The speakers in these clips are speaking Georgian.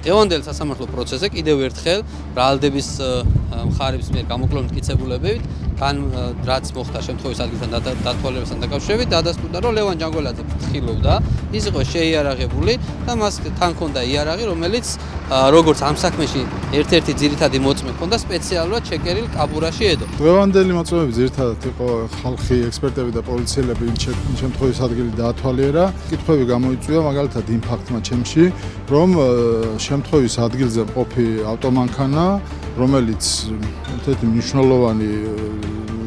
დღევანდელი სასამართლო პროცესზე კიდევ ერთხელ ბრალდების მხარების მიერ გამოკლებული მტკიცებულებებით რაც მოხდა შემთხვევის ადგილთან დათვალიერებასთან დაკავშირებით დადასტურდა, რომ ლევან ჯანგველაძე ფრთხილობდა, ის იყო შეიარაღებული და მას თან ჰქონდა იარაღი, რომელიც როგორც ამ საქმეში ერთ-ერთი ძირითადი მოწმე ჰქონდა სპეციალურად შეკერილ კაბურაში ედო. დღევანდელი მოწმეები ძირითადად იყო ხალხი, ექსპერტები და პოლიციელები შემთხვევის ადგილი დაათვალიერა. კითხვები გამოიწვია მაგალითად იმ ფაქტმა ჩემში, რომ შემთხვევის ადგილზე მყოფი ავტომანქანა, რომელიც ერთ-ერთი მნიშვნელოვანი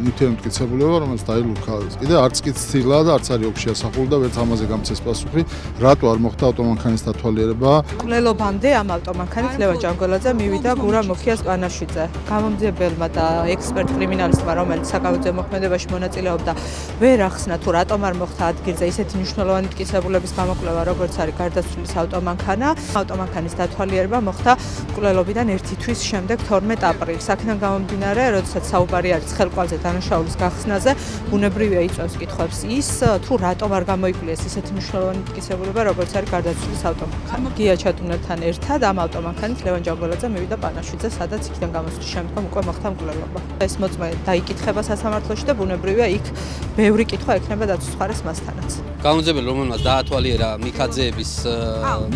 ნივთიერებითი მტკიცებულება, რომელიც დაილურქა, კიდე არც კი ცდილა და არც არის ოქში ასახული და ვერც ამაზე გამწეს პასუხი, რატო არ მოხდა ავტომანქანის დათვალიერება. მკვლელობამდე ამ ავტომანქანით ლევან ჯანგველაძე მივიდა გურა მოქიას პანაშვიძე. გამომძიებელმა და ექსპერტ კრიმინალისტმა, რომელიც საკავებდე მოქმედებაში მონაწილეობდა, ვერ ახსნა თუ რატომ არ მოხდა ადგილზე ისეთი მნიშვნელოვანი მტკიცებულების გამოკვლევა, როგორც არის გარდაცვლილის ავტომანქანა. ავტომანქანის დათვალიერება მოხდა მკვლელობიდან 1 თვის შემდეგ 12 აპრილს. აქედან გამომდინარე, როდესაც საუბარი არის ხელკვალზე დანაშაულის გახსნაზე, ბუნებრივია იწვევს კითხვებს ის, თუ რატომ არ გამოიკვლიეს ისეთი მნიშვნელოვანი მტკიცებულება, როგორც არის გარდაცვლილის ავტომანქანა. გია ჩატუნერთან ერთად ამ ავტომანქანით ლევან ჯანგველაძე მივიდა პანაშვიძე, სადაც იქიდან გამოსვლის შემდგომ უკვე მოხდა მკვლელობა. ეს მოწმე დაიკითხება სასამართლოში და ბუნებრივია იქ ბევრი კითხვა ექნება დაცვის მხარეს მასთანაც. გამომძიებელი, რომელმაც დაათვალიერა მიქაძეების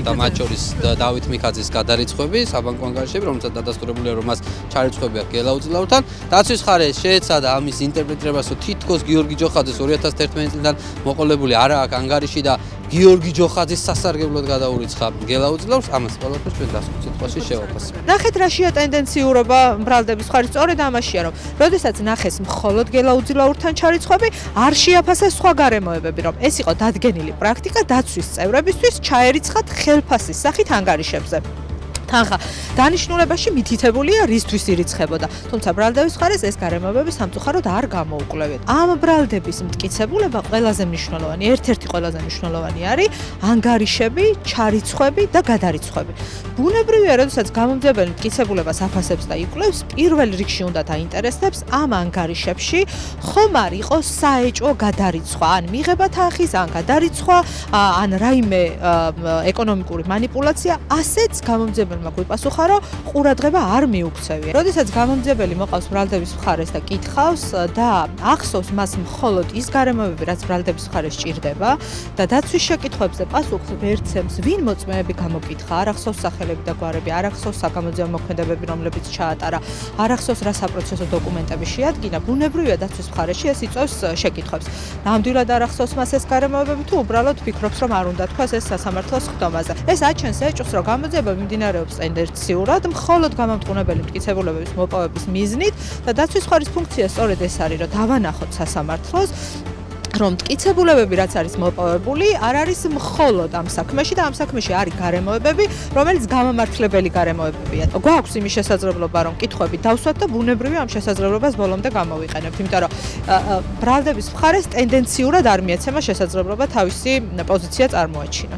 და მათ შორის დავით მიქაძის გადარიცხვები, საბანკო ანგარიშები, რომელსაც დადასტურებულია, რომ მას ჩარიცხვები აქვს გელაუძლაურთან. დაცვის მხარეს შეეცადა ამის ინტერპრეტირებას, რომ თითქოს გიორგი ჯოხაძეს 2011 წლიდან მოყოლებული არა აქვს ანგარიში და გიორგი ჯოხაძის სასარგებლოდ გადაურიცხა გელაუძლაურს, ამას ყველაფერს ჩვენ დასკვნით სიტყვაში შევაფასებთ. ნახეთ რაშია ტენდენციურობა ბრალდების მხარის, სწორედ ამაშია, რომ როდესაც ნახეს მხოლოდ გელაუძლაურთან ჩარიცხვები, არ შეაფასეს სხვა გარემოებები, რომ ეს იყო დადგენილი პრაქტიკა დაცვის წევრებისთვის ჩაერიცხათ ხელფასის სახით ანგარიშებზე. თანხა დანიშნულებაში მითითებულია რისთვის ირიცხებოდა, თუმცა ბრალდების მხარეს ეს გარემოებები სამწუხაროდ არ გამოუკვლევიათ. ამ ბრალდების მტკიცებულება ყველაზე მნიშვნელოვანი, ერთ-ერთი ყველაზე მნიშვნელოვანი არის ანგარიშები, ჩარიცხვები და გადარიცხვები. ბუნებრივია, როდესაც გამომძიებელი მტკიცებულებას აფასებს და იკვლევს, პირველ რიგში უნდა დაინტერესებს ამ ანგარიშებში ხომ არ იყოს საეჭვო გადარიცხვა, ან მიღება თანხის, ან გადარიცხვა, ან რაიმე ეკონომიკური манипуляცია, ასეც გამომძიებელმა გვიპასუხა, რომ ყურადღება არ მიუქცევია. როდესაც გამომძიებელი მოყავს ბრალდების მხარეს და კითხავს და ახსოვს მას მხოლოდ ის გარემოებები, რაც ბრალდების მხარეს ჭირდება და დაცვის შეკითხვებზე პასუხს ვერცემს, ვინ მოწმეები გამოკითხა, არ ახსოვს სახელები და გვარები, არ ახსოვს საგამოძიებო მოქმედებები, რომლებიც ჩაატარა, არ ახსოვს რა საპროცესო დოკუმენტები შეადგინა, ბუნებრივია დაცვის მხარეში ეს იწვევს შეკითხვებს. ნამდვილად არ ახსოვს მას ეს გარემოებები თუ უბრალოდ ფიქრობს, რომ არ უნდა თქვას ეს სასამართლოს ხდომაზე. ეს აჩენს ეჭვს, რომ გამომძიებელი მიმდინარეობს ტენდენციურად, მხოლოდ გამამტყუნებელი მტკიცებულებების მოპოვების მიზნით და დაცვის მხარის ფუნქცია სწორედ ეს არის, რომ დავანახოთ სასამართლოს, რომ მტკიცებულებები რაც არის მოპოვებული, არ არის მხოლოდ ამ საქმეში და ამ საქმეში არის გარემოებები, რომელიც გამამართლებელი გარემოებებია. გვაქვს იმის შესაძლებლობა, რომ კითხვები დავსვათ და ბუნებრივია ამ შესაძლებლობას ბოლომდე გამოვიყენებთ, იმიტომ რომ ბრალდების მხარეს ტენდენციურად არ მიეცემა შესაძლებლობა თავისი პოზიცია წარმოაჩინოს.